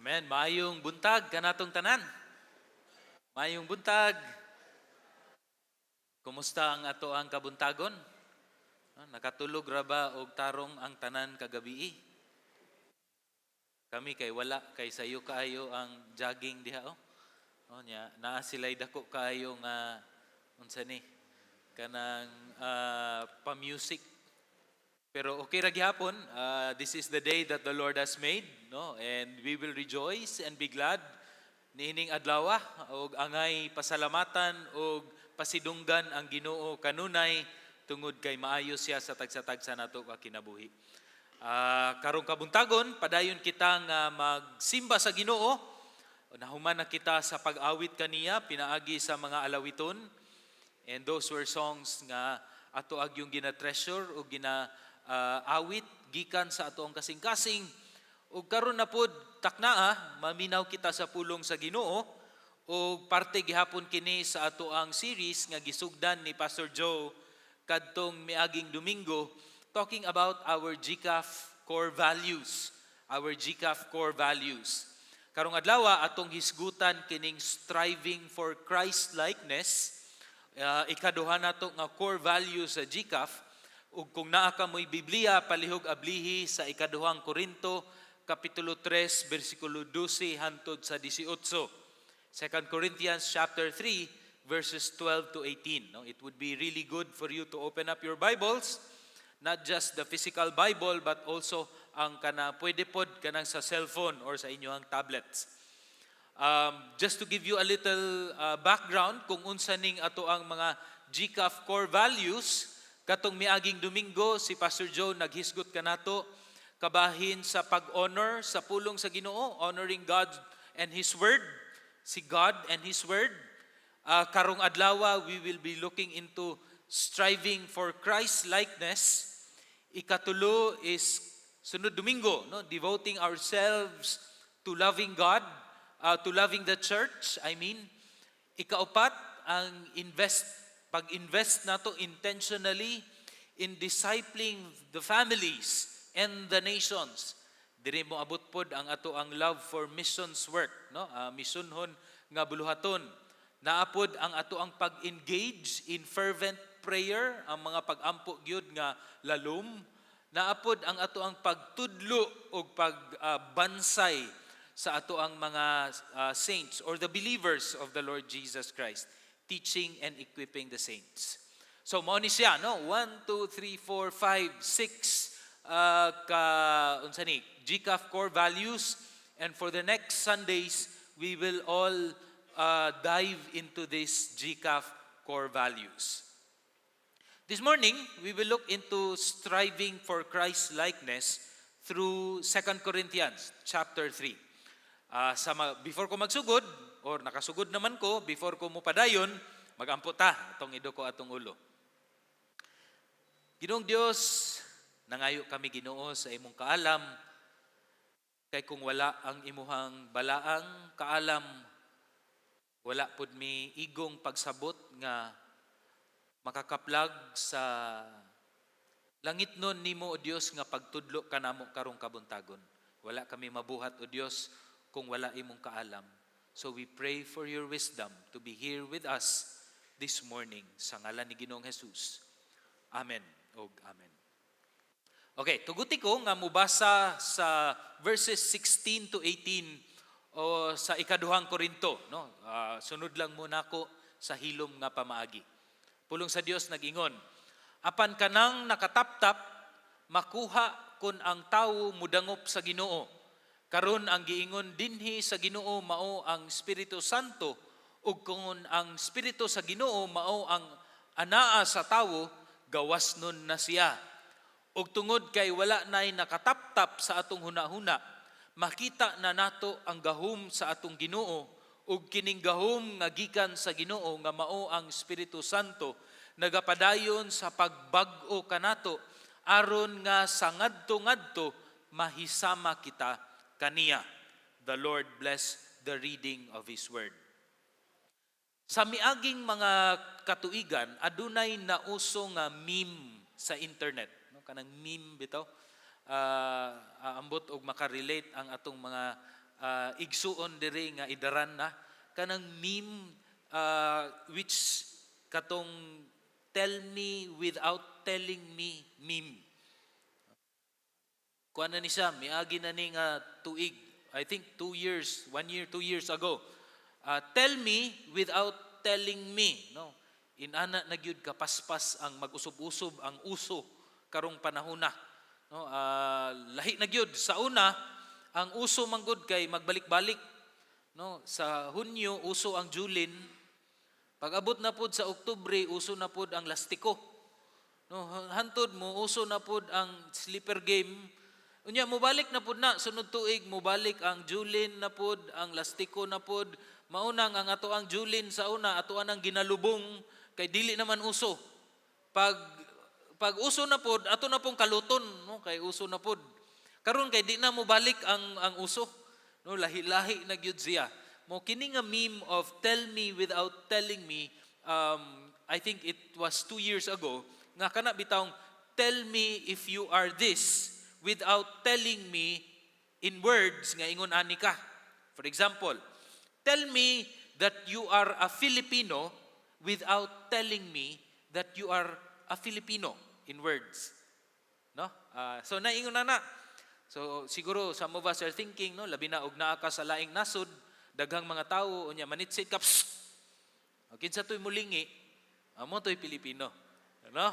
Amen. Maayong buntag kanatong tanan. Maayong buntag. Kumusta ang ato ang kabuntagon? Nakatulog ra ba og tarong ang tanan kagabi? Kami kay wala kay sayo kaayo ang jogging diha nya naa sila'y dako kaayo nga unsa ni kanang pa-music. Pero okay ra gihapon. This is the day that the Lord has made, no? And we will rejoice and be glad niining adlaw og angay pasalamatan og pasidunggan ang Ginoo kanunay tungod kay maayo siya sa tagsa-tagsa nato nga kinabuhi. Karong kabuntagon padayon kita nga magsimba sa Ginoo. Nahuman na kita sa pag-awit kaniya pinaagi sa mga alawiton. And those were songs nga ato ag yung gina-treasure o gina-awit gikan sa ato ang kasing-kasing. O karon na pod taknaa, maminaw kita sa pulong sa Ginoo o parte gihapon kini sa ato ang series nga gisugdan ni Pastor Joe kadtong miaging Domingo, talking about our GCAF core values. Our GCAF core values. Karong adlaw atong hisgutan kining striving for Christ-likeness. Ikaduha nato nga core values sa GCAF. Ug kung naa ka mo'y Biblia, palihog ablihi sa ikaduhang Korinto, Kapitulo 3, versikulo 12 hantod sa 18. 2 Corinthians chapter 3, verses 12 to 18. No? It would be really good for you to open up your Bibles, not just the physical Bible, but also ang pwede pod kanang sa cellphone or sa inyong tablets. Just to give you a little background kung unsa ning ato ang mga GCAF core values, katong miaging Domingo si Pastor Joe naghisgot kanato kabahin sa pag-honor sa pulong sa Ginoo, honoring God and His Word, si God and His Word. Karong adlaw we will be looking into striving for Christ-likeness. Ikatulo is sunod Domingo, no? Devoting ourselves to loving God, to loving the church, Ikaapat, ang pag-invest nato intentionally in discipling the families and the nations. Diri mo abot pod ang ato ang love for missions work, no? Misyonhon nga buluhaton. Naapod ang ato ang pag-engage in fervent prayer, ang mga pag-ampo gyud nga lalom. Naapod ang ato ang pagtudlo o pagbansay sa ato ang mga saints or the believers of the Lord Jesus Christ, teaching and equipping the saints. So mao ni siya, no? 1, 2, 3, 4, 5, 6 GCAF core values, and for the next Sundays we will all dive into these GCAF core values. This morning we will look into striving for Christ likeness through 2 Corinthians chapter 3. Before ko magsugod or nakasugod naman ko, before ko mupadayon, magampo ta atong idoko atong ulo. Ginoong Dios, nangayo kami Ginoo sa imong kaalam, kay kung wala ang imuhang balaang kaalam, wala pud mi igong pagsabot nga makakaplag sa langit nun nimo o Dios nga pagtudlo kanamo karong kabuntagon. Wala kami mabuhat o Dios kung wala imong kaalam. So we pray for your wisdom to be here with us this morning sa ngalan ni Ginoong Jesus. Amen og amen. Okay, tuguti ko nga mubasa sa verses 16 to 18 o sa ikaduhang Korinto, no? Sunod lang muna ko sa hilom nga pamaagi. Pulong sa Dios nag-ingon, apan kanang nakataptap makuha kun ang tawo mudangop sa Ginoo. Karon ang giingon dinhi sa Ginoo mao ang Espiritu Santo, ug kung ang Espiritu sa Ginoo mao ang anaa sa tawo, gawas nun na siya. Ug tungod kay wala nay nakataptap sa atong hunahuna, makita na nato ang gahom sa atong Ginoo, ug kining gahom nga gikan sa Ginoo nga mao ang Espiritu Santo nagapadayon sa pagbag-o kanato aron nga sa ngadto-ngadto mahisama kita kaniya. The Lord bless the reading of His word. Sa miaging mga katuigan, adunay nauso nga meme sa internet. Kanang meme bitaw, ambot og makarelate ang atong mga igsuon diri nga idaran na kanang meme which katong tell me without telling me meme. Kuan na ni siya, miagi na ni nga tuig, I think 2 years, 1 year, 2 years ago. Tell me without telling me, no? Inana na gyud kapaspas ang mag-usob-usob ang uso karong panahon na. No? Lahi na gyud sa una, ang uso manggod kay magbalik-balik. No? Sa Hunyo uso ang Julin. Pag abot na pud sa Oktubre uso na pud ang lastiko. No, hantod mo uso na pud ang sleeper game. Unya mobalik na pud na sunod tuig mobalik ang Julin na pud, ang lastiko na pud. Maunang ang ato ang Julin sa una ato ang ginalubong kay dili naman uso. Pag uso na pud ato na pong kaluton, no, kay uso na pud. Karon kay di na mobalik ang uso. No, lahi-lahi na gyud siya. Mo kini nga meme of tell me without telling me, I think it was 2 years ago, nga kana bitawng tell me if you are this without telling me in words nga ingon ani ka. For example, tell me that you are a Filipino without telling me that you are a Filipino in words. No? So naingon na. So siguro some of us are thinking, no, labi na og naa ka sa laing nasod, daghang mga tawo unya manitsit ka. Kinsa toy mulingi? Amo toy Pilipino. No?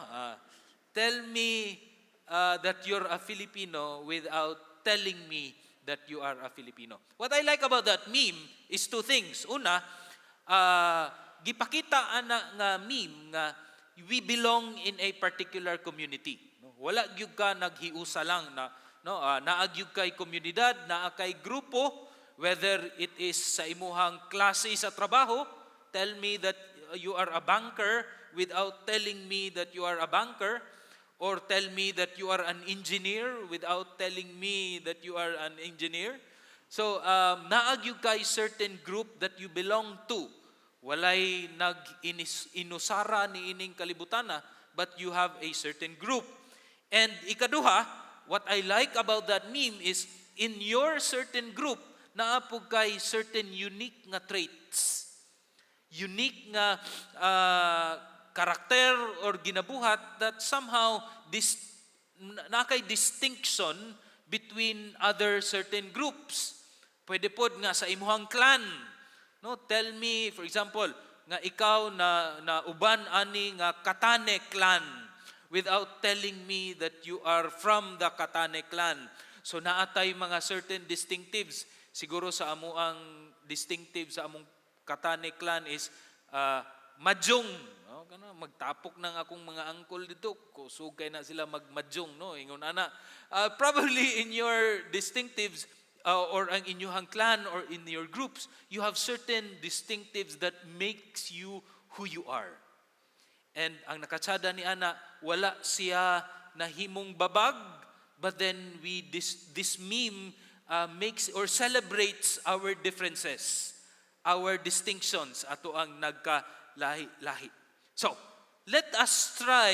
Tell me that you're a Filipino without telling me that you are a Filipino. What I like about that meme is two things. Una, gipakita ana nga meme nga we belong in a particular community. No? Wala gyud ka naghiusa lang na no, naagyug kay komunidad, naa kay grupo, whether it is sa imuhang klase sa trabaho, tell me that you are a banker without telling me that you are a banker, or tell me that you are an engineer without telling me that you are an engineer. So, naagyug kay certain group that you belong to. Walay nag-inusara ni ining kalibutana, but you have a certain group. And ikaduha, what I like about that meme is in your certain group, naapog kay certain unique nga traits. Unique nga karakter or ginabuhat that somehow nakay distinction between other certain groups. Pwede pod nga sa imuhang clan. No, tell me, for example, nga ikaw na uban ani nga Katane clan, without telling me that you are from the Katane clan. So naatay mga certain distinctives. Siguro sa amuang distinctive sa among Katane clan is Majong. No? Magtapok ng akong mga angkol dito. Kusugay na sila magmajong. No? Ingon ana. Probably in your distinctives or ang inyuhang clan or in your groups, you have certain distinctives that makes you who you are. And ang nakatsada ni ana, wala siya nahimong babag, but then this meme makes or celebrates our differences, our distinctions, ato ang nagkalahi-lahi. So, let us try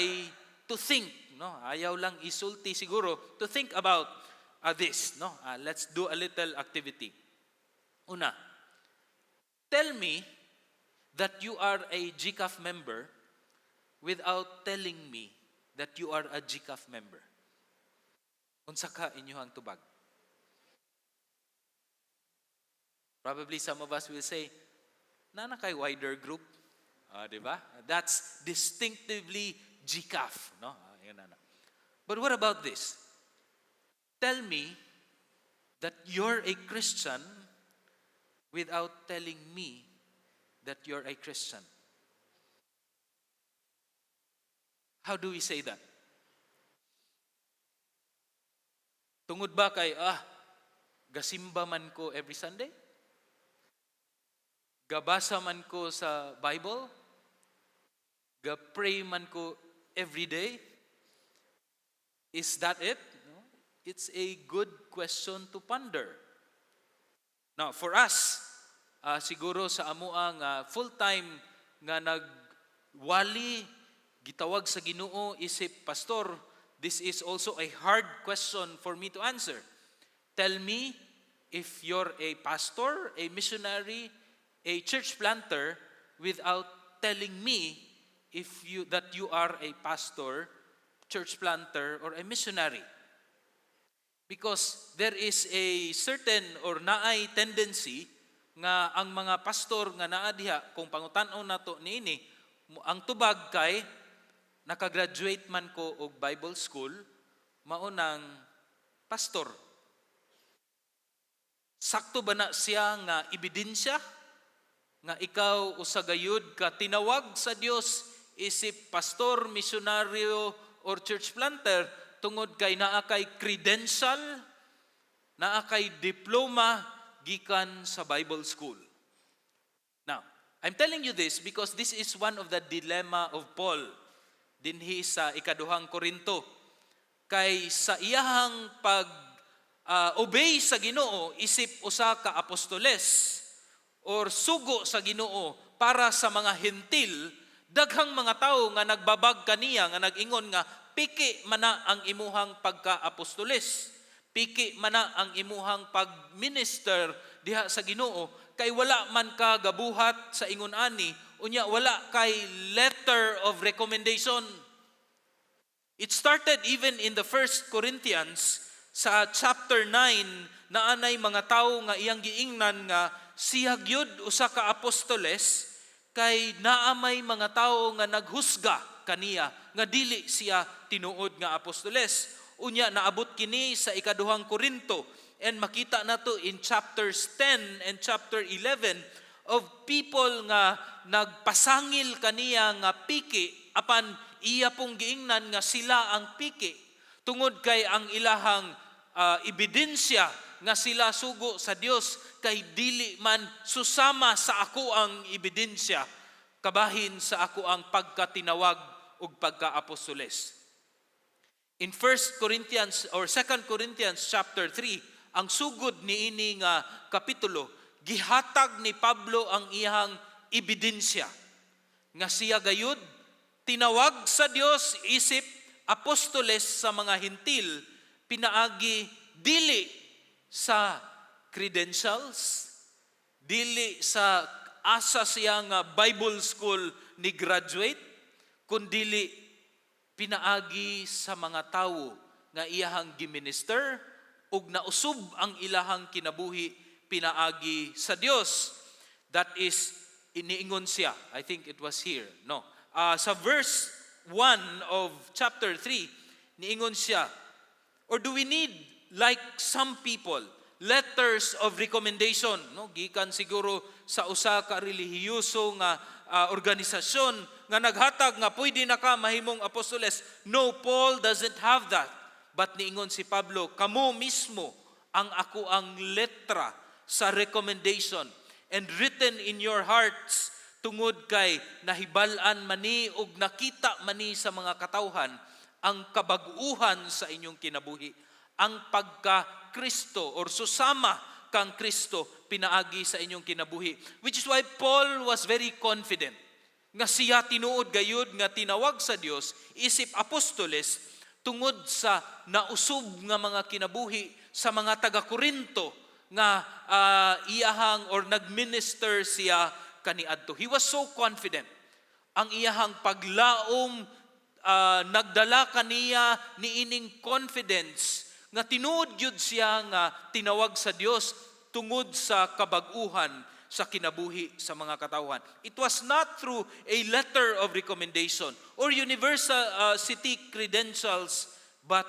to think, no? Ayaw lang isulti siguro, to think about this, no? Let's do a little activity. Una, tell me that you are a GCAF member without telling me that you are a GCAF member. Unsa ka inyuhang tubag? Probably some of us will say, nana kay wider group. Diba? That's distinctively GCAF. No? But what about this? Tell me that you're a Christian without telling me that you're a Christian. How do we say that? Tungod ba kay, gasimba man ko every Sunday? Gabasa man ko sa Bible? Ga-pray man ko every day? Is that it? No? It's a good question to ponder. Now, for us, siguro sa amuang full-time nga nagwali, gitawag sa Ginoo isip pastor, this is also a hard question for me to answer. Tell me if you're a pastor, a missionary, a church planter, without telling me that you are a pastor, church planter, or a missionary. Because there is a certain or naay tendency nga ang mga pastor nga naa diha, kung pangutan-on nato niini, ang tubag kay nakagraduate man ko og Bible school, maunang pastor. Sakto ba na siya nga ebidensya nga ikaw usagayud ka tinawag sa Dios isip pastor, misyonaryo, or church planter tungod kay naa kay credential, naa kay diploma gikan sa Bible school? Now, I'm telling you this because this is one of the dilemma of Paul dinhi sa ikaduhang Korinto. Kay sa iyahang obey sa Ginoo isip usa ka apostoles or sugo sa Ginoo para sa mga hentil, daghang mga tawo nga nagbabag kaniya nga nag-ingon nga piki mana ang imuhang pagka-apostoles, piki mana ang imuhang pag-minister diha sa Ginoo, kay wala man ka gabuhat sa ingon ani, unya wala kay letter of recommendation. It started even in the 1 Corinthians sa chapter 9, na anay mga tawo nga iyang giingnan nga siya gyud usa ka apostoles, kay naamay mga tawo nga naghusga kaniya nga dili siya tinuod nga apostoles. Unya naabot kini sa ikaduhang Korinto, and makita nato in chapters 10 and chapter 11 of people nga nagpasangil kaniya nga piki apan iya pong giingnan nga sila ang piki, tungod kay ang ilahang ebidensya nga sila sugo sa Dios kay dili man susama sa ako ang ebidensya kabahin sa ako ang pagkatinawag ug pagka-apostoles. In 1 Corinthians or 2 Corinthians chapter 3, ang sugod niini nga kapitulo, gihatag ni Pablo ang iyang ebidensya nga siya gayud tinawag sa Dios isip apostoles sa mga hentil, pinaagi dili sa credentials, dili sa asa siya nga Bible school ni graduate, kundili pinaagi sa mga tawo nga iyahang giminister ug nausub ang ilahang kinabuhi pinaagi sa Dios. That is, iniingon siya. I think it was here. No. Sa verse 1 of chapter 3, niingon siya, or do we need, like some people, letters of recommendation? No? Gikan siguro sa usa ka relihiyoso nga organisasyon nga naghatag nga pwede na ka mahimong apostoles. No, Paul doesn't have that. But niingon si Pablo, kamo mismo ang ako ang letra sa recommendation and written in your hearts, tungod kay nahibalan mani ug nakita mani sa mga katawhan ang kabag-uhan sa inyong kinabuhi, ang pagka-Kristo or susama kang Kristo pinaagi sa inyong kinabuhi. Which is why Paul was very confident nga siya tinuod gayud nga tinawag sa Dios isip apostoles tungod sa nausub nga mga kinabuhi sa mga taga-Korinto nga iyahang or nagminister siya kaniadto. He was so confident. Ang iyahang paglaom nagdala kaniya niining confidence nga tinuod yun siya nga tinawag sa Dios tungod sa kabag-uhan sa kinabuhi sa mga katawhan. It was not through a letter of recommendation or university credentials, but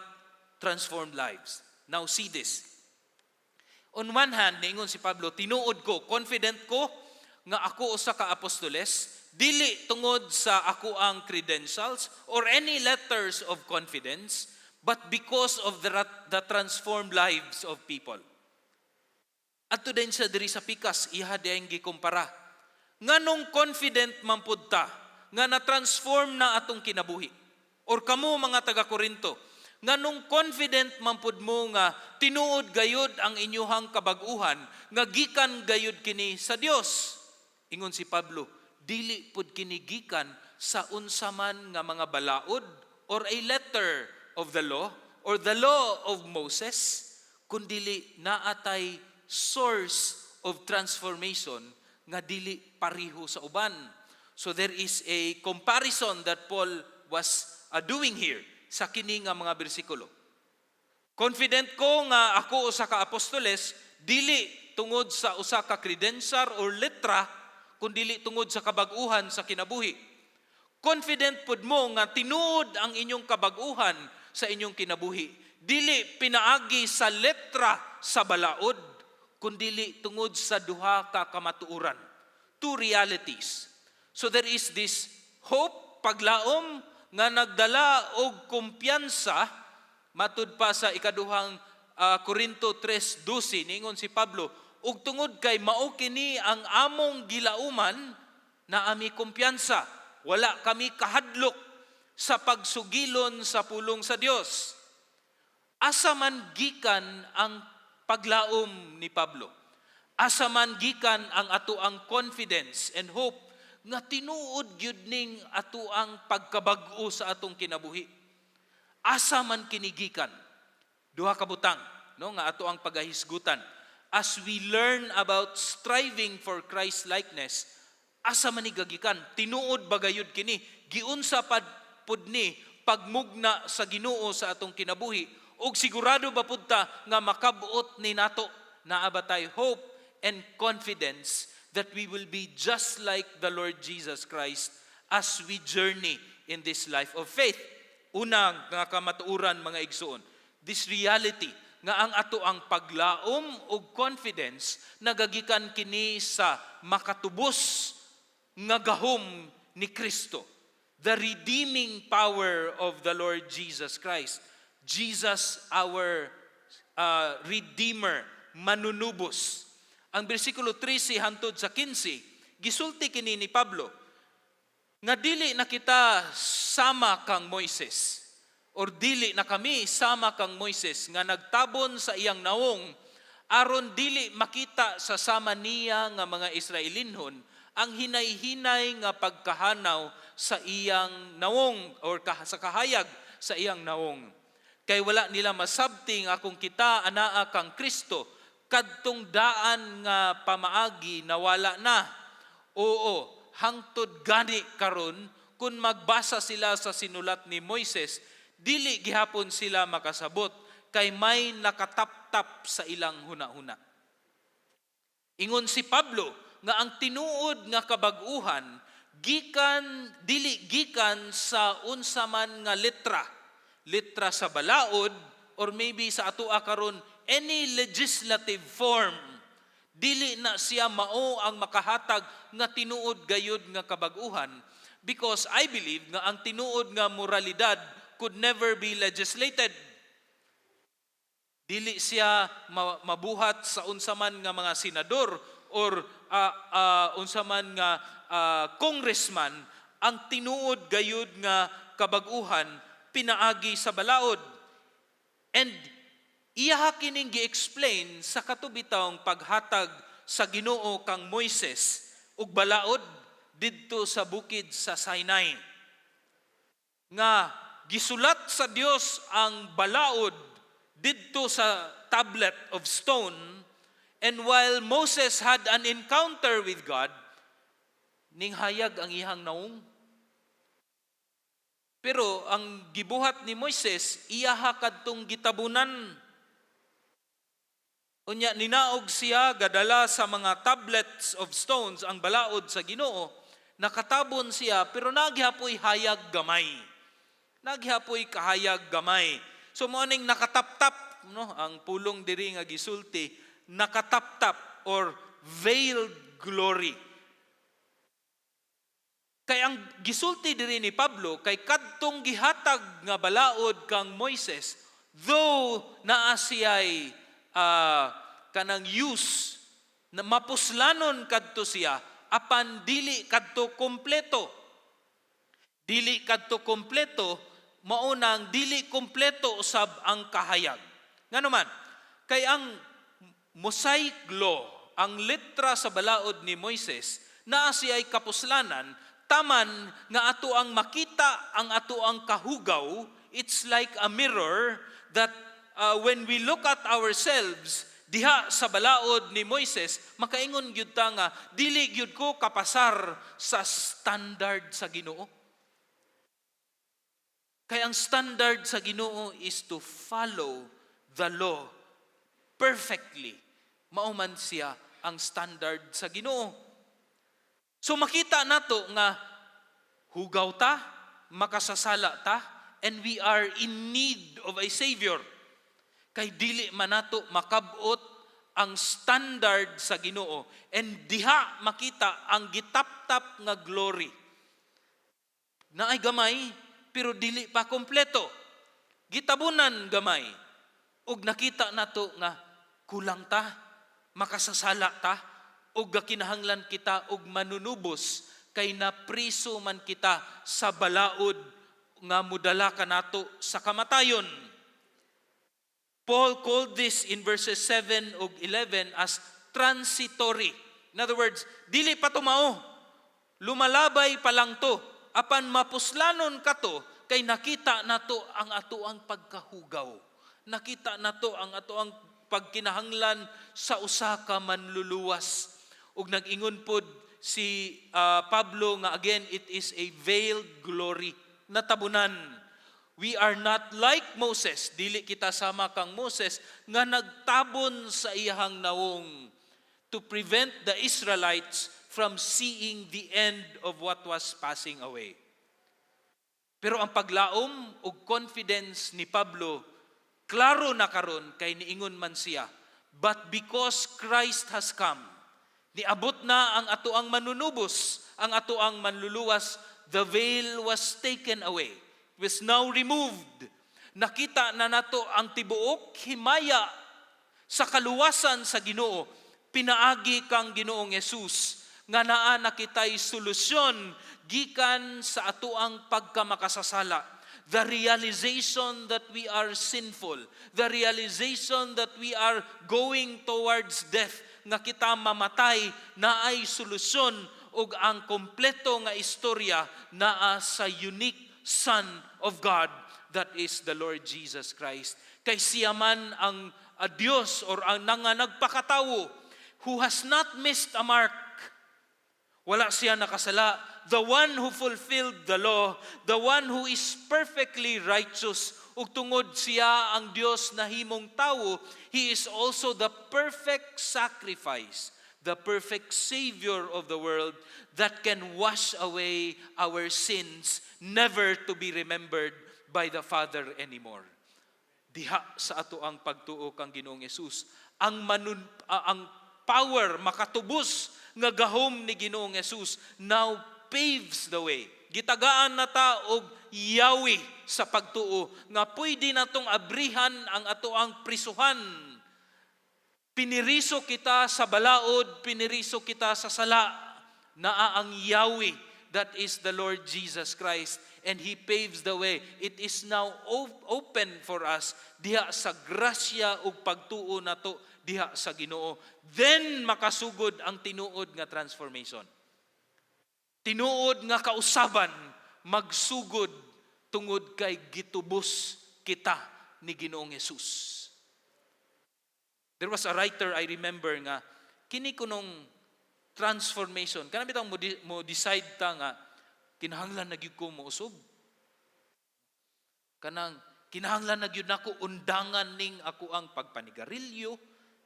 transformed lives. Now see this. On one hand, niingon si Pablo, tinuod ko, confident ko nga ako usa ka apostoles, dili tungod sa ako ang credentials or any letters of confidence, but because of the transformed lives of people. At din siya diri sa pikas, iha diyang gikumpara. Nganong confident man pud ta nga na-transform na atong kinabuhi? Or kamo mga taga-Korinto, nganong confident man pud mo nga tinuod gayud ang inyuhang kabag-uhan nga gikan gayud kini sa Dios? Ingon si Pablo, dili pud kini gikan sa unsa man nga mga balaod or a letter of the law or the law of Moses, kundili naatay source of transformation nga dili pareho sa uban. So there is a comparison that Paul was doing here sa kini nga mga bersikulo. Confident ko nga ako usa ka apostoles dili tungod sa usa ka credential or letra kundi tungod sa kabag-uhan sa kinabuhi. Confident pud mo nga tinuod ang inyong kabag-uhan sa inyong kinabuhi. Dili pinaagi sa letra sa balaod, kundi tungod sa duha ka kamatuoran. Two realities. So there is this hope, paglaom, nga nagdala og kumpiyansa, matud pa sa ikaduhang Korinto 3:12, ningon si Pablo, ug tungod kay mao kini ang among gilauman na ami kumpiyansa. Wala kami kahadlok sa pagsugilon sa pulong sa Dios. Asa man gikan ang paglaom ni Pablo? Asa man gikan ang atoang confidence and hope nga tinuod gyud ning atoang pagkabag-o sa atong kinabuhi? Asa man kinigikan? Duha ka butang, no, nga atoang pagahisgutan. As we learn about striving for Christ likeness, asa man igagikan? Tinuod bagayud kini? Giunsa pud ni pagmugna sa Ginoo sa atong kinabuhi? Ug sigurado ba pud ta nga makabuot ni nato naa ba tay hope and confidence that we will be just like the Lord Jesus Christ as we journey in this life of faith? Unang nga kamatuoran mga igsoon, this reality nga ang ato ang paglaom ug confidence nagagikan kini sa makatubos nga gahom ni Kristo. The redeeming power of the Lord Jesus Christ. Jesus our Redeemer, manunubos. Ang bersikulo 13 hangtod sa 15, gisulti kini ni Pablo, nga dili na kita sama kang Moises, or dili na kami sama kang Moises, nga nagtabon sa iyang nawong, aron dili makita sa sama niya nga mga Israelinhon, ang hinay-hinay nga pagkahanaw sa iyang nawong, or sa kahayag sa iyang nawong. Kay wala nila masabting akong kita anaa kang Kristo, kadtong daan nga pamaagi nawala na. Oo, hangtod gani karon kun magbasa sila sa sinulat ni Moises, dili gihapon sila makasabot kay may nakataptap sa ilang hunahuna. Ingon si Pablo nga ang tinuod nga kabag-uhan dili gikan sa unsa man nga letra sa balaod, or maybe sa atoa karon any legislative form. Dili na siya mao ang makahatag nga tinuod gayud nga kabag-uhan, because I believe nga ang tinuod nga moralidad could never be legislated. Dili siya mabuhat sa unsa man nga mga senador or unsa man nga congressman. Ang tinuod gayud nga kabag-uhan pinaagi sa balaod. And iya kining gi-explain sa katubitawng paghatag sa Ginoo kang Moises ug balaod didto sa bukid sa Sinai. Nga gisulat sa Dios ang balaod didto sa tablet of stone, and while Moses had an encounter with God, ninghayag ang ihang nawong. Pero ang gibuhat ni Moises, iyaha kadtong gitabunan. Unya ninaog siya gadala sa mga tablets of stones ang balaod sa Ginoo, nakatabon siya pero naghihapoy hayag gamay. Naghihapoy kahayag gamay. So mo ning nakataptap, no, ang pulong diri nga gisulti, nakataptap or veiled glory. Kay ang gisulti diri ni Pablo, kay kadtong gihatag nga balaod kang Moises, though naa siya'y kanang use, na mapuslanon kadto siya, apan dili kadto kompleto. Dili kadto kompleto, maunang dili kompleto usab ang kahayag. Nganuman, kay ang Mosaic law, ang letra sa balaod ni Moises, naa siya'y kapuslanan, taman nga ato ang makita ang ato ang kahugaw. It's like a mirror that when we look at ourselves, Diha sa balaod ni Moises, makaingon gyud ta nga dili gyud ko kapasar sa standard sa Ginoo. Kaya ang standard sa Ginoo is to follow the law perfectly. Mao man siya ang standard sa Ginoo. So makita nato nga hugaw ta, makasasala ta, and we are in need of a Savior. Kay dili man nato makabot ang standard sa Ginoo, and diha makita ang gitaptap nga glory. Naay gamay pero dili pa kompleto. Gitabunan gamay. Ug nakita nato nga kulang ta, makasasala ta, ug gakinahanglan kita og manunubos kay napriso man kita sa balaod nga mudala kanato sa kamatayon. Paul called this in verses 7 ug 11 as transitory. In other words, dili pa tumao. Lumalabay pa lang to. Apan mapuslanon kato kay nakita nato ang atoang pagkahugaw. Nakita nato ang atoang pagkinahanglan sa usa ka manluluwas. Ug nag-ingon pod si Pablo nga again, it is a veiled glory. Natabunan. We are not like Moses. Dili kita sama kang Moses nga nagtabon sa iyahang nawong to prevent the Israelites from seeing the end of what was passing away. Pero ang paglaom ug confidence ni Pablo, klaro na karon kay niingon man siya, but because Christ has come, niabot na ang atoang manunubos, ang atoang manluluwas, the veil was taken away. It was now removed. Nakita na nato ang tibuok himaya sa kaluwasan sa Ginoo, pinaagi kang Ginoong Hesus, nga naa na kitay solusyon gikan sa atoang pagkamakasasala. The realization that we are sinful, the realization that we are going towards death, nga kita mamatay, naay solusyon ug ang kompleto nga istorya naa sa unique Son of God, that is the Lord Jesus Christ. Kay siya man ang Diyos or ang nagpakatawo who has not missed a mark. Wala siya nakasala. The one who fulfilled the law, the one who is perfectly righteous, ug tungod siya ang Dios na himong tawo, He is also the perfect sacrifice, the perfect Savior of the world that can wash away our sins, never to be remembered by the Father anymore. Diha sa ato ang pagtuo kang Ginoong Hesus, ang power makatubos nga gahom ni Ginoong Hesus now paves the way. Gitagaan na ta og yawi sa pagtuo nga pwede natong abrihan ang atoang prisuhan. Piniriso kita sa balaod, piniriso kita sa sala, naa ang yawi, that is the Lord Jesus Christ, and He paves the way. It is now open for us diha sa grasya ug pagtuo nato diha sa Ginoo. Then makasugod ang tinuod nga transformation. Tinuod nga kausaban magsugod tungod kay gitubos kita ni Ginoong Hesus. There was a writer I remember nga kini kunong transformation kana bitang mo decide ta nga kinahanglan na gyud ko mousog. Kanang kinahanglan na gyud nako undangan ning ako ang pagpanigarilyo,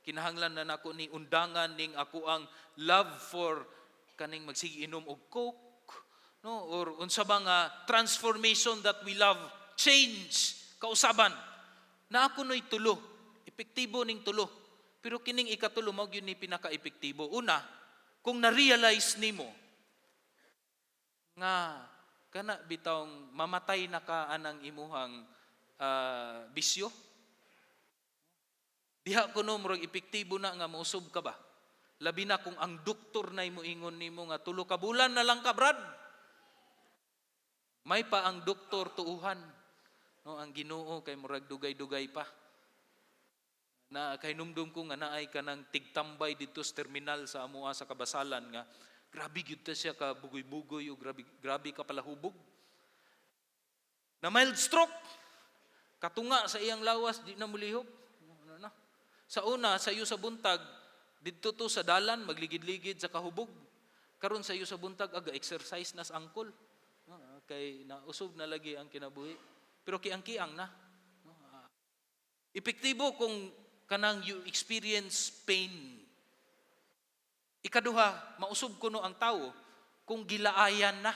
kinahanglan na nako ni undangan ning ako ang love for kaning magsige inom og coke, no, or unsa ba nga transformation that we love, change kausaban na ako noy tulo, epektibo ning tulo, pero kining ikatulo mao gyud ni pinaka-epektibo. Una, kung na-realize nimo nga kana bitawng mamatay na ka anang imuhang bisyo, diha kuno murag epektibo na nga mousog ka ba. Labi na kung ang doktor na moingon nimo nga 3 ka bulan na lang ka, brad. May pa ang doktor tuuhan. No, ang Ginoo kay murag dugay-dugay pa. Na kay numdum ko nga naay ka ng tigtambay dito sa terminal sa amoa sa kabasalan nga grabe gyud ta siya ka bugoy-bugoy o grabe ka pala hubog. Na mild stroke. Katunga sa iyang lawas di na mulihok. Sa una, sa iyo sa buntag, didto to sa dalan, magligid-ligid sa kahubog. Karon sa iyo sa buntag, aga-exercise nas angkol. No? Kay nausog na lagi ang kinabuhi. Pero kiang-kiang na. No? Epektibo kung kanang you experience pain. Ikaduha, mausog kuno ang tao kung gilaayan na.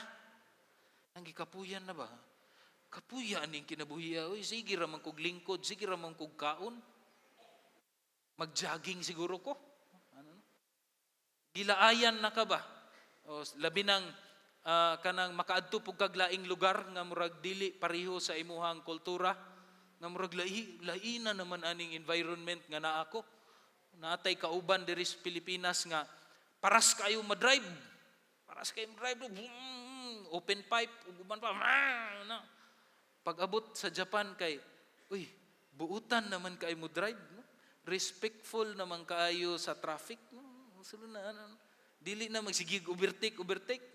Ang gikapuyan na ba? Kapuyan ning kinabuhi. Uy, sige ramang kog lingkod, sige ramang kog kaon. Mag-jogging siguro ko. Ano? Gilaayan na ka ba? O, labi ng kanang makaadto pug kag laing lugar nga murag dili pareho sa imuhang kultura, nga murag lain na naman aning environment nga naa ko. Naatay kauban diri sa Pilipinas nga paras kayo ma-drive. Paras kayo ma-drive, open pipe, uguban pa. Na. Pag-abot sa Japan kay, uy, buutan naman kayo mo drive. No? Respectful naman kayo sa traffic. No? Dili na magsigig overtake.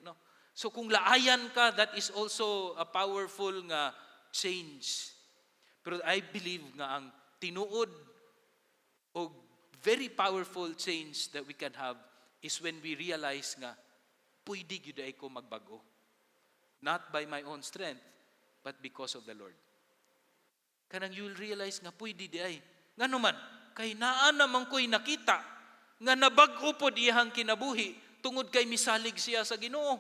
No? So kung laayan ka, that is also a powerful nga change. Pero I believe nga ang tinuod o very powerful change that we can have is when we realize nga pwede gyud ay ko magbago. Not by my own strength, but because of the Lord. Kanang you'll realize nga pwede di ay. Nga naman, kay naa naman ko'y nakita nga nabag-o pod iyang kinabuhi tungod kay misalig siya sa Ginoo.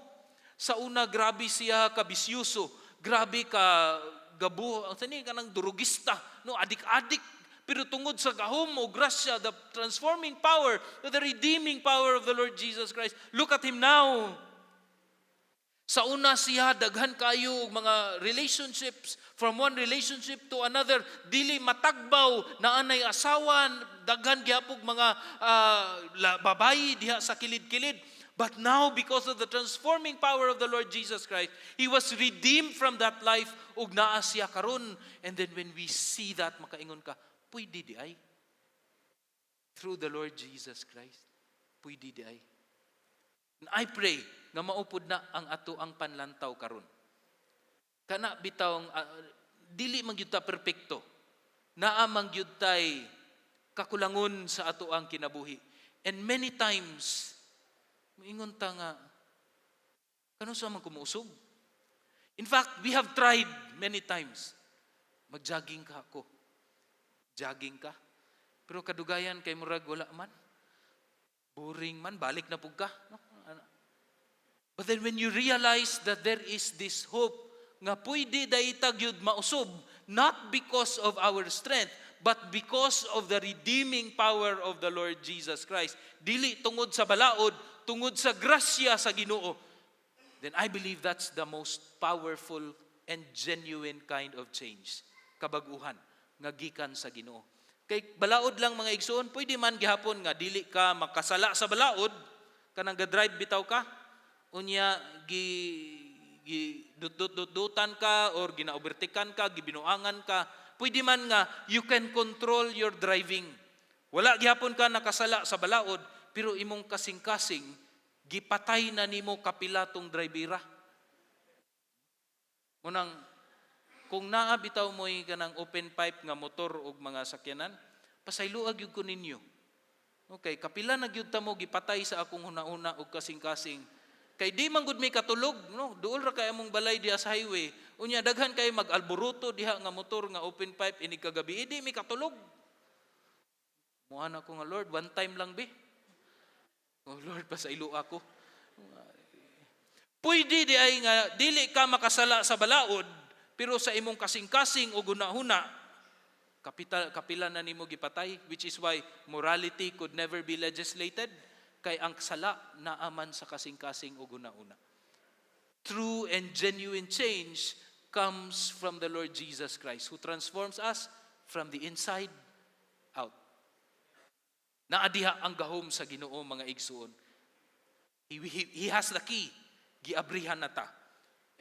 Sa una, grabe siya kabisyuso, grabe ka gabu, sani kanang durugista, no, adik-adik. Pero tungod sa gahom o grasya, the transforming power, the redeeming power of the Lord Jesus Christ. Look at Him now. Sa una siya, daghan kayo mga relationships, from one relationship to another, dili matagbaw na anay asawan, daghan gyapog mga babayi diha sa kilid-kilid. But now, because of the transforming power of the Lord Jesus Christ, He was redeemed from that life, ug naa siya karon. And then when we see that, makaingon ka, pwede di ay. Through the Lord Jesus Christ, pwede di ay. And I pray nga maupod na ang ato ang panlantaw karon. Kana bitawng dili man gyud ta perpekto. Naa man gyud tay kakulangon sa ato ang kinabuhi. And many times moingon ta nga kano sa man kumuusog. In fact, we have tried many times. Mag-jogging ka ako. Jogging ka. Pero kadugayan kay murag wala man. Boring man, balik na pug ka. No? But then when you realize that there is this hope nga pwede daitag yud mausob, not because of our strength, but because of the redeeming power of the Lord Jesus Christ. Dili tungod sa balaod, tungod sa grasya sa Ginoo. Then I believe that's the most powerful and genuine kind of change. Kabaguhan nga gikan sa Ginoo. Kay balaod lang mga igsoon, pwede man gihapon nga dili ka makasala sa balaod, kanang ga-drive bitaw ka, unya dutan ka or gina-overtakean ka, gibinuangan ka, pwede man nga you can control your driving. Wala gihapon ka nakasala sa balaod, pero imong kasing-kasing gipatay na nimo kapila tong drivera. Munang kung naa bitaw mo'y kanang open pipe nga motor o mga sakyanan, pasayloag yun ko ninyo. Okay, kapila na gyud ta mo gipatay sa akong huna-una og kasing-kasing. Kay di man gud may katulog, no? Duol ra kay among balay diha sa highway. Unya daghan kay mag-alboruto diha nga motor nga open pipe ini kagabi, di may katulog. Muana ko nga Lord, one time lang be. Oh Lord, pasaylo ako. Pwede di ay nga dili ka makasala sa balaod, pero sa imong kasing-kasing o guna-huna, kapila na nimo gipatay, which is why morality could never be legislated. Kay ang sala naaman sa kasing-kasing o guna-una. True and genuine change comes from the Lord Jesus Christ, who transforms us from the inside out. Naadiha ang gahom sa Ginoo mga igsoon. He has the key. Giabrihan na ta.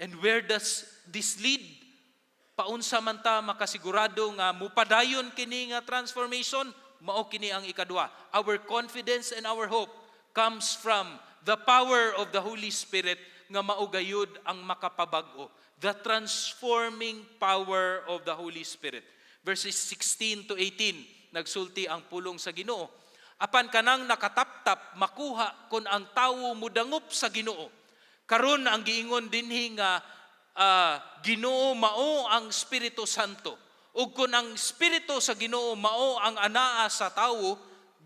And where does this lead? Paunsa man ta makasigurado nga mupadayon kini nga transformation, mao kini ang ikadua. Our confidence and our hope comes from the power of the Holy Spirit nga maugayod ang makapabag-o. The transforming power of the Holy Spirit. Verses 16 to 18. nagsulti ang pulong sa Ginoo. Apan kanang nakataptap makuha kun ang tawo mudangop sa Ginoo. Karon ang giingon dinhi nga Ginoo mao ang Espiritu Santo. Ug kun ang Espiritu sa Ginoo mao ang anaa sa tawo,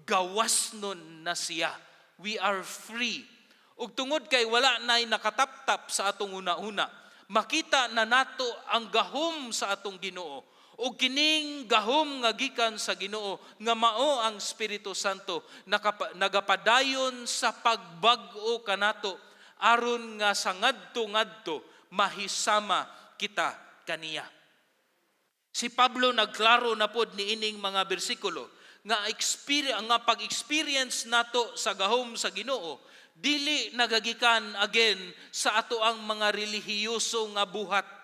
gawas nun na siya. We are free. Ug tungod kay wala nay nakataptap sa atong una-una, makita na nato ang gahom sa atong Ginoo. Ug kining gahom nga gikan sa Ginoo nga mao ang Espiritu Santo nagapadayon sa pagbag-o kanato aron nga sa ngadto-ngadto mahisama kita kaniya. Si Pablo nagklaro na pod niining mga bersikulo nga pag-experience nato sa gahom sa Ginoo dili nagagikan again sa ato ang mga relihiyoso nga buhat.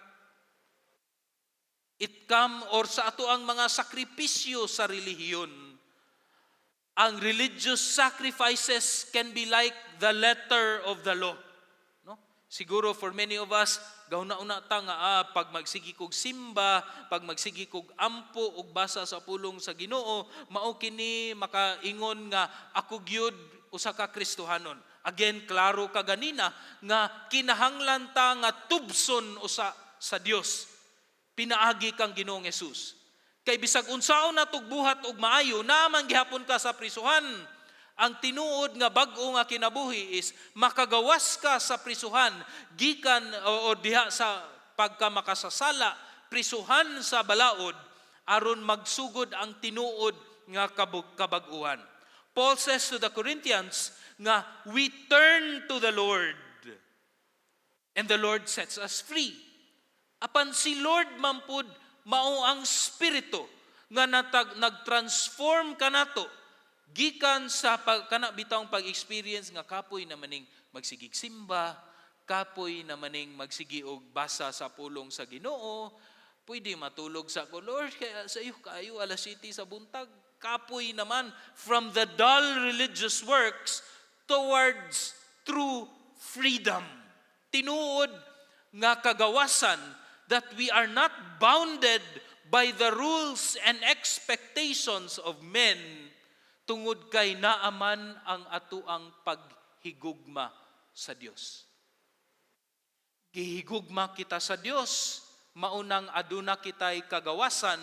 It come or sa ato ang mga sakripisyo sa relihiyon. Ang religious sacrifices can be like the letter of the law. No? Siguro for many of us, gahuna-una ta nga pag magsigi kog simba, pag magsigi kog ampo ug basa sa pulong sa Ginoo, mao kini makaingon nga ako gyud usa ka Kristohanon. Again, klaro ka ganina nga kinahanglan ta nga tubson usa sa Dios. Pinaagi kang Ginoong Hesus. Kay bisag unsaon natog buhat og maayo, naman gihapon ka sa prisuhan. Ang tinuod nga bag-o nga kinabuhi is makagawas ka sa prisuhan gikan o diha sa pagka makasasala, prisuhan sa balaod aron magsugod ang tinuod nga kabag-uhan. Paul says to the Corinthians nga we turn to the Lord and the Lord sets us free. Apan si Lord mampud mao ang Espiritu nga nag-transform kanato gikan sa kana bitawng pag-experience nga kapoy na maning magsigig simba, kapoy na maning magsigi og basa sa pulong sa Ginoo, pwede matulog sa Lord kaya sa iyo kayo alas 7 sa buntag, kapoy naman from the dull religious works towards true freedom. Tinuod nga kagawasan that we are not bounded by the rules and expectations of men tungod kay naaman ang atuang paghigugma sa Dios. Gihigugma kita sa Dios, maunang aduna kitay kagawasan,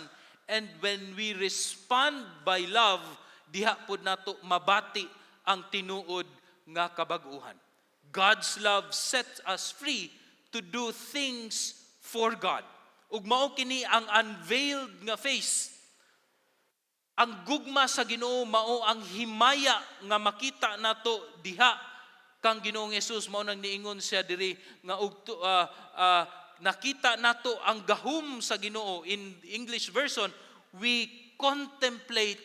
and when we respond by love, diha pud nato mabati ang tinuod nga kabag-uhan. God's love sets us free to do things for God. Ug mao kini ang unveiled nga face. Ang gugma sa Ginoo mao ang himaya nga makita nato diha kang Ginoong Hesus mao nang niingon siya diri nga nakita nato ang gahom sa Ginoo. In English version, we contemplate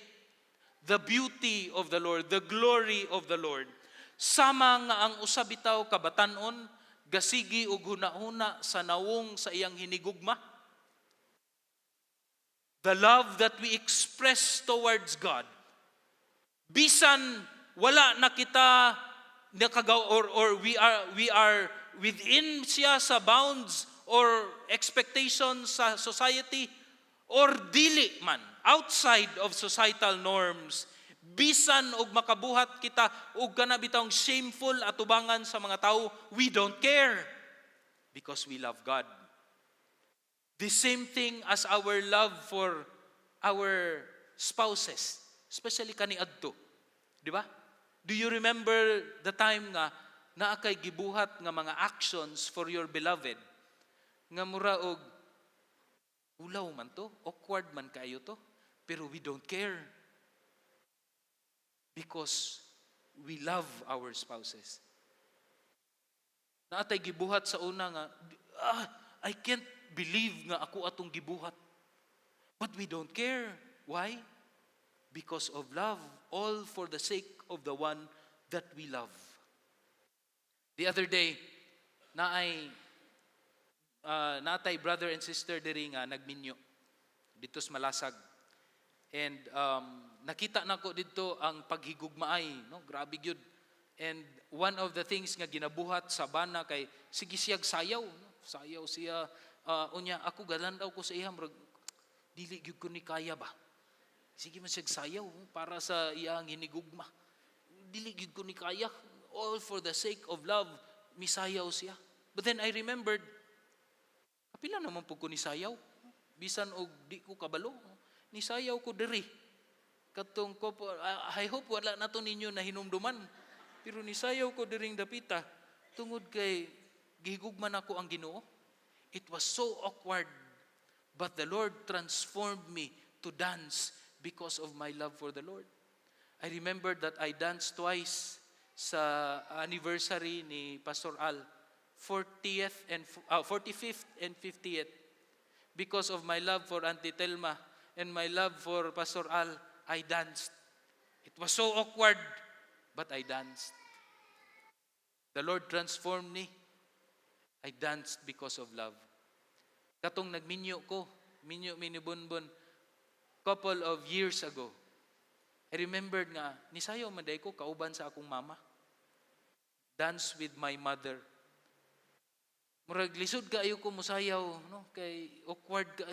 the beauty of the Lord, the glory of the Lord. Sama nga ang usa bitaw kabatan-on gasigi ug hunahuna sa nawong sa iyang hinigugma. The love that we express towards God, bisan wala na kita nakagaw or we are within siya sa bounds or expectations sa society or dili man outside of societal norms, bisan og makabuhat kita og kana bitawng shameful atubangan sa mga tao, we don't care because we love God. The same thing as our love for our spouses, especially kaniadto. Di ba? Do you remember the time nga naa kay gibuhat nga mga actions for your beloved nga mura og ulaw man to, awkward man kayo to, pero we don't care because we love our spouses. Naatay gibuhat sa una nga I can't believe nga ako atong gibuhat. But we don't care. Why? Because of love, all for the sake of the one that we love. The other day, natay brother and sister diri nga nagminyo dito sa Malasag. And nakita nako dito ang paghigugmaay, no? Grabe gyud. And one of the things nga ginabuhat sa bana kay sige siyag sayaw, no? Sayaw siya unya ako galandaw ko sa iya murag dili gyud ko ni kaya ba. Sige man siya sayaw para sa iyang hinigugma. Dili gyud ko ni kaya. All for the sake of love, misayaw siya. But then I remembered, kapila naman po ko ni sayaw. Bisan og di ko kabalo. Ni sayaw ko diri. Katong ko po, I hope wala na to ninyo na hinumduman. Pero ni sayaw ko diring dapita. Tungod kay gihigugman ako ang Ginoo. It was so awkward. But the Lord transformed me to dance because of my love for the Lord. I remember that I danced twice sa anniversary ni Pastor Al, 45th and 50th. Because of my love for Auntie Telma and my love for Pastor Al, I danced. It was so awkward, but I danced. The Lord transformed me. I danced because of love. Katong nagminyo ko, minyo minibunbon, couple of years ago, I remembered nga, nisayaw maday ko, kauban sa akong mama. Dance with my mother. Murag lisod ka ayo ko musayaw, no? Kay awkward ka,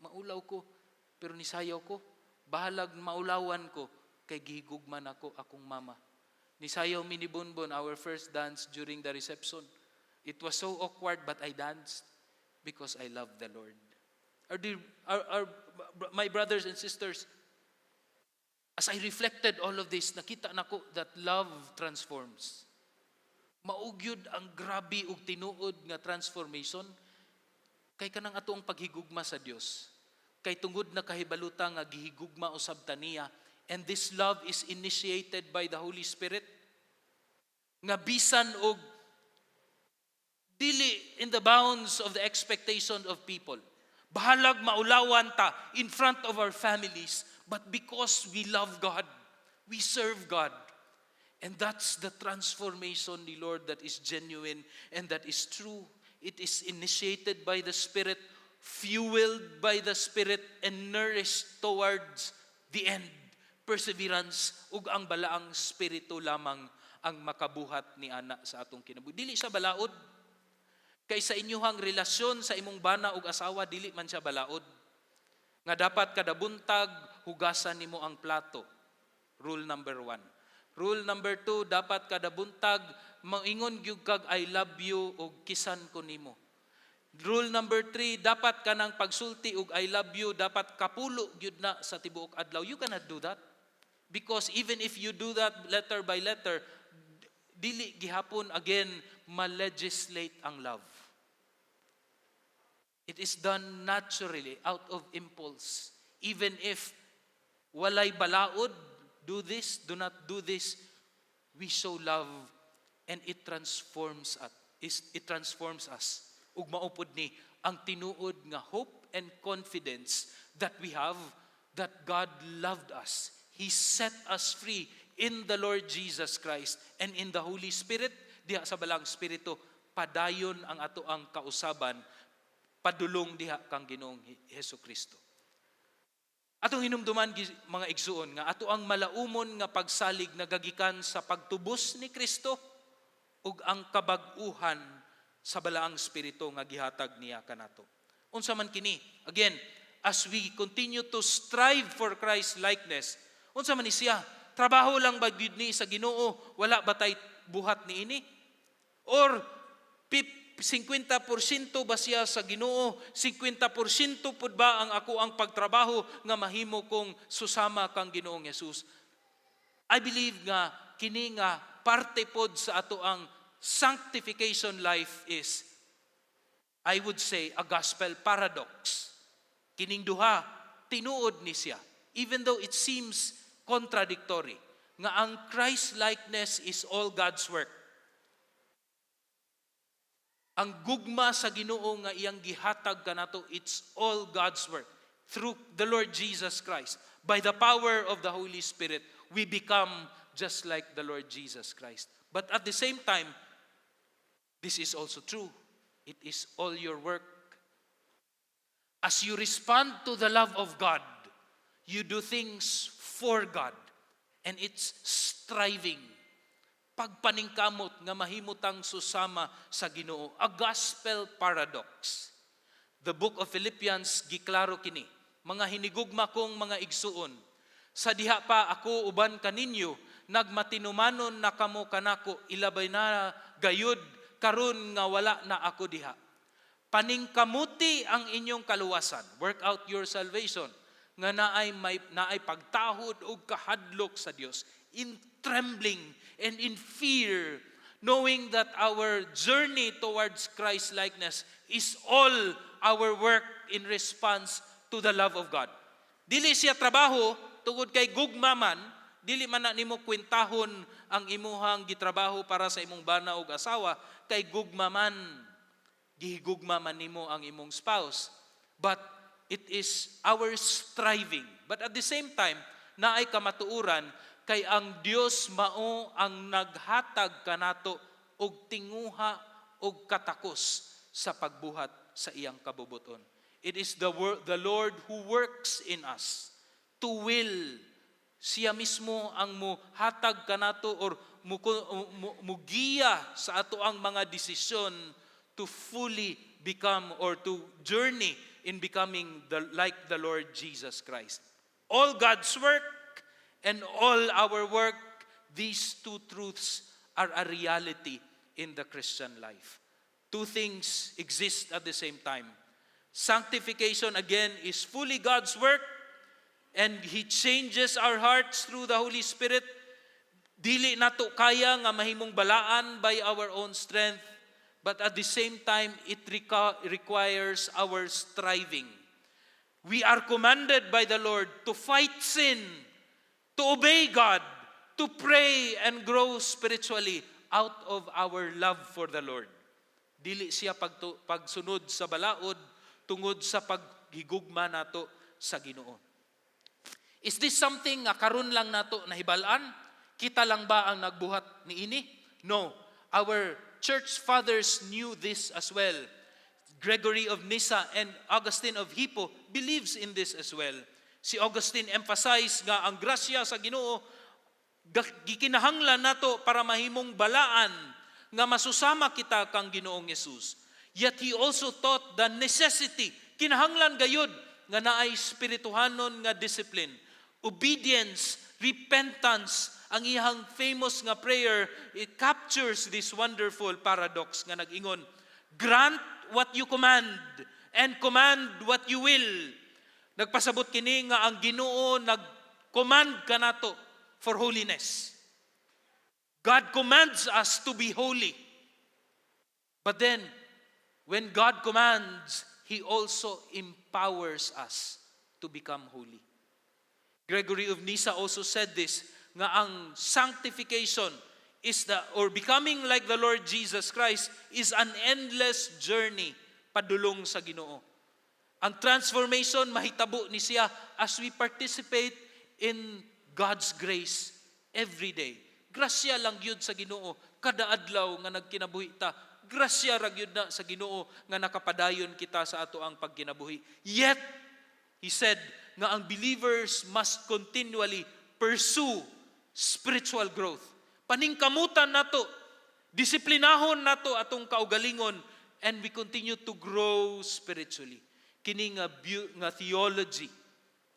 maulaw ko. Pero nisayaw ko, bahalag maulawan ko, kay gihigugman ako, akong mama. Nisayaw minibunbon, our first dance during the reception. It was so awkward, but I danced because I love the Lord. My brothers and sisters, as I reflected all of this, nakita nako that love transforms. Maugyod ang grabe ug tinuod nga transformation kay kanang atoong paghigugma sa Dios. Kay tungod na kahibaluta nga gihigugma usab ta niya, and this love is initiated by the Holy Spirit. Nga bisan og dili in the bounds of the expectation of people. Bahalag maulawan ta in front of our families, but because we love God, we serve God. And that's the transformation, the Lord, that is genuine and that is true. It is initiated by the Spirit, fueled by the Spirit, and nourished towards the end. Perseverance, ug ang balaang spirito lamang ang makabuhat ni ana sa atong kinabuhi. Dili siya balaod. Kay sa inyuhang relasyon sa imong bana ug asawa, dili man siya balaod. Nga dapat kada buntag hugasan nimo ang plato. Rule number 1. Rule number 2, dapat kada buntag maingon gyud kag I love you ug kisan ko nimo. Rule number 3, dapat kanang pagsulti ug I love you, dapat kapulo gyud na sa tibuok adlaw. You cannot do that. Because even if you do that letter by letter, dili gihapon again ma-legislate ang love. It is done naturally, out of impulse. Even if walay balaod, do this, do not do this, we show love and it transforms us. It transforms us. Ug maupod ni ang tinuod nga hope and confidence that we have that God loved us. He set us free in the Lord Jesus Christ and in the Holy Spirit. Diha sa balang Espiritu, padayon ang ato ang kausaban, padulong diha kang Ginoong Hesukristo. Atong hinumduman mga igsuon nga ato ang malaumon nga pagsalig nagagikan sa pagtubos ni Kristo ug ang kabag-uhan sa balaang Espiritu nga gihatag niya kanato. Unsa man kini? Again, as we continue to strive for Christ likeness, unsa man ni siya? Trabaho lang ba gyud ni sa Ginoo? Wala ba tay buhat niini? Or 50% ba siya sa Ginoo? 50% pud ba ang ako ang pagtrabaho nga mahimo kong susama kang Ginoong Hesus? I believe nga kini nga parte pod sa ato ang sanctification life is, I would say, a gospel paradox. Kining duha tinuod ni siya, even though it seems contradictory, nga ang Christ-likeness is all God's work. Ang gugma sa Ginoo nga iyang gihatag kanato, it's all God's work. Through the Lord Jesus Christ, by the power of the Holy Spirit, we become just like the Lord Jesus Christ. But at the same time, this is also true. It is all your work. As you respond to the love of God, you do things for God. And it's striving. Pagpaningkamot nga mahimutang susama sa Ginoo. A gospel paradox. The book of Philippians giklaro kini. Mga hinigugma kong mga igsuon. Sa diha pa ako uban kaninyo, nagmatinumanon na kamo kanako, ilabay na gayud karon nga wala na ako diha. Paningkamuti ang inyong kaluwasan. Work out your salvation. Nga naay pagtahod o kahadlok sa Dios. In trembling and in fear, knowing that our journey towards Christ-likeness is all our work in response to the love of God. Dili siya trabaho, tungod kay gugmaman, dili man na nimo kwentahon ang imuhang gitrabaho para sa imong bana o asawa, kay gugmaman, gihigugmaman nimo ang imong spouse. But it is our striving. But at the same time, naay kamatuuran, kay ang Dios mao ang naghatag kanato og tinguha og katakos sa pagbuhat sa iyang kabubuton. It is the Lord who works in us to will. Siya mismo ang muhatag kanato or mugiya sa ato ang mga desisyon to fully become or to journey in becoming like the Lord Jesus Christ. All God's work and all our work, these two truths are a reality in the Christian life. Two things exist at the same time. Sanctification, again, is fully God's work, and He changes our hearts through the Holy Spirit. Dili nato kaya nga mahimong balaan by our own strength, but at the same time, it requires our striving. We are commanded by the Lord to fight sin, to obey God, to pray and grow spiritually out of our love for the Lord. Dili siya pagsunod sa balaod tungod sa paghigugma nato sa Ginoo. Is this something nga karon lang nato nahibalaan? Kita lang ba ang nagbuhat niini? No. Our church fathers knew this as well. Gregory of Nyssa and Augustine of Hippo believes in this as well. Si Augustine emphasized nga ang grasya sa Ginoo gikinahanglan nato para mahimong balaan nga masusama kita kang Ginoong Hesus. Yet he also taught the necessity, kinahanglan gayud nga naay spirituhanon nga discipline, obedience, repentance. Ang iyang famous nga prayer, it captures this wonderful paradox nga nag-ingon, grant what you command and command what you will. Nagpasabot kini nga ang Ginoo nag-command kanato for holiness. God commands us to be holy. But then, when God commands, He also empowers us to become holy. Gregory of Nyssa also said this, nga ang sanctification is becoming like the Lord Jesus Christ is an endless journey padulong sa Ginoo. Ang transformation mahitabo ni siya as we participate in God's grace every day. Grasya lang yun sa Ginoo kada adlaw nga nagkinabuhi ta. Grasya ra gyud na sa Ginoo nga nakapadayon kita sa ato ang pagkinabuhi. Yet he said nga ang believers must continually pursue spiritual growth. Paningkamutan nato, disiplinahon nato atong kaugalingon, and we continue to grow spiritually. Kini nga theology,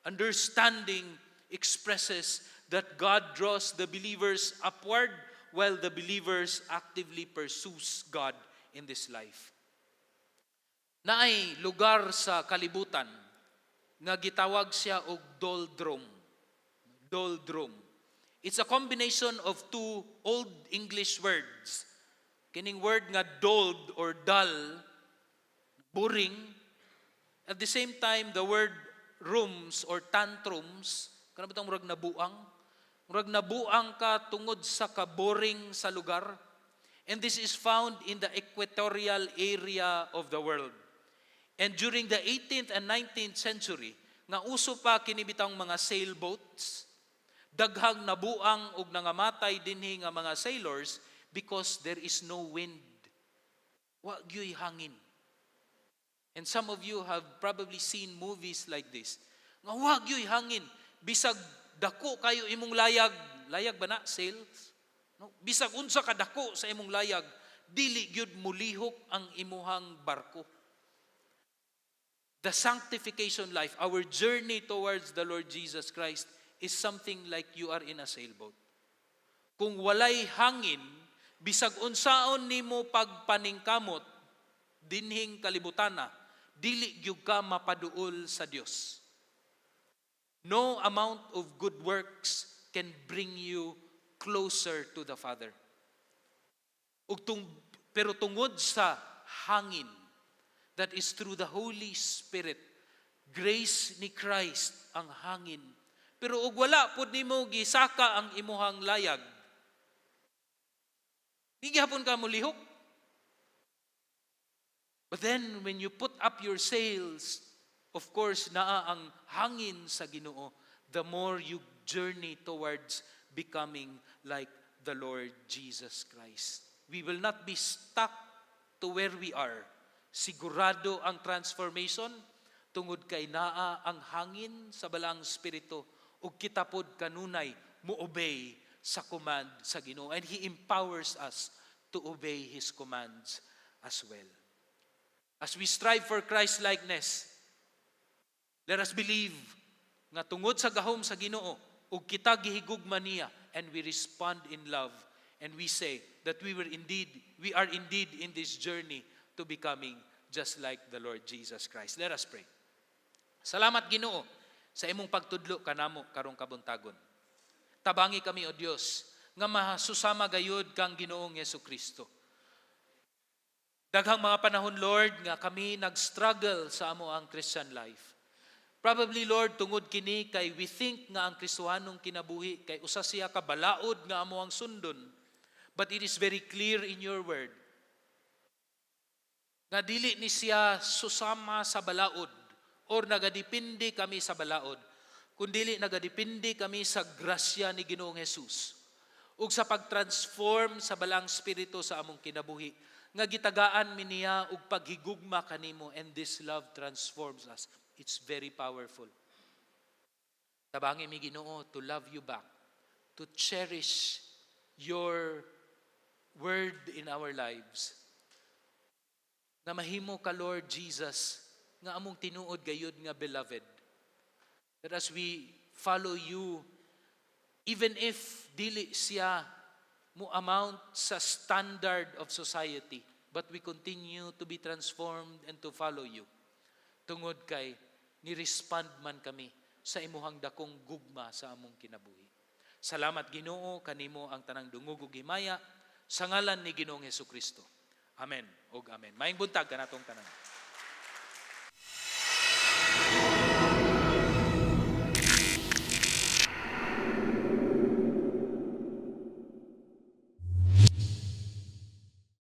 understanding expresses that God draws the believers upward while the believers actively pursues God in this life. Naay lugar sa kalibutan nga gitawag siya og doldrum. Doldrum. It's a combination of two Old English words. Kining word nga dold or dull, boring. At the same time, the word rooms or tantrums, kana ba itong murag nabuang? Murag nabuang ka tungod sa kaboring sa lugar. And this is found in the equatorial area of the world. And during the 18th and 19th century, nga uso pa kinibitang mga sailboats, daghang nabuang ug nangamatay dinhi nga mga sailors because there is no wind. Wa gyoy hangin. And some of you have probably seen movies like this. Nga wa gyoy hangin, bisag dako kayo imong layag. Layag ba na? Sails? No? Bisag unsa ka dako sa imong layag, dili gyud mulihok ang imuhang barko. The sanctification life, our journey towards the Lord Jesus Christ, is something like you are in a sailboat. Kung walay hangin, bisag unsaon nimo pagpaningkamot dinhing kalibutana, dili gyud ka mapaduol sa Dios. No amount of good works can bring you closer to the Father. Pero tungod sa hangin, that is through the Holy Spirit, grace ni Christ ang hangin. Pero ug wala pud nimo gisaka ang imuhang layag, di gyapon ka molihok. But then when you put up your sails, of course naa ang hangin sa Ginoo, the more you journey towards becoming like the Lord Jesus Christ. We will not be stuck to where we are. Sigurado ang transformation tungod kay naa ang hangin sa balang spirito ug kita pod kanunay mo-obey sa command sa Ginoo, and He empowers us to obey His commands as well. As we strive for Christ-likeness, let us believe nga tungod sa gahom sa Ginoo ug kita gihigugma niya, and we respond in love, and we say that we are indeed in this journey to becoming just like the Lord Jesus Christ. Let us pray. Salamat Ginoo sa imong pagtudlo kanamo karong kabuntagon. Tabangi kami o Dios nga masusama gayud kang Ginoong Jesucristo. Daghang mga panahon, Lord, nga kami nag-struggle sa amo ang Christian life. Probably, Lord, tungod kini kay we think nga ang Kristohanong kinabuhi kay usa siya ka balaod nga amo ang sundon. But it is very clear in your word nga dili ni siya susama sa balaod or nagadepende kami sa balaod, kundi nagadepende kami sa grasya ni Ginoong Hesus ug sa pagtransform sa balang spirito sa among kinabuhi nga gitagaan mi niya ug paghigugma kanimo, and this love transforms us. It's very powerful. Tabangi mi Ginoo to love you back, to cherish your word in our lives. Na mahimo ka, Lord Jesus, nga among tinuod gayud nga beloved. That as we follow you, even if dili siya mo amount sa standard of society, but we continue to be transformed and to follow you. Tungod kay ni-respond man kami sa imuhang dakong gugma sa among kinabuhi. Salamat Ginoo, kanimo ang tanang dungog ug himaya sa ngalan ni Ginoong Hesukristo. Amen ug amen. Maayong buntag kanatong tanan.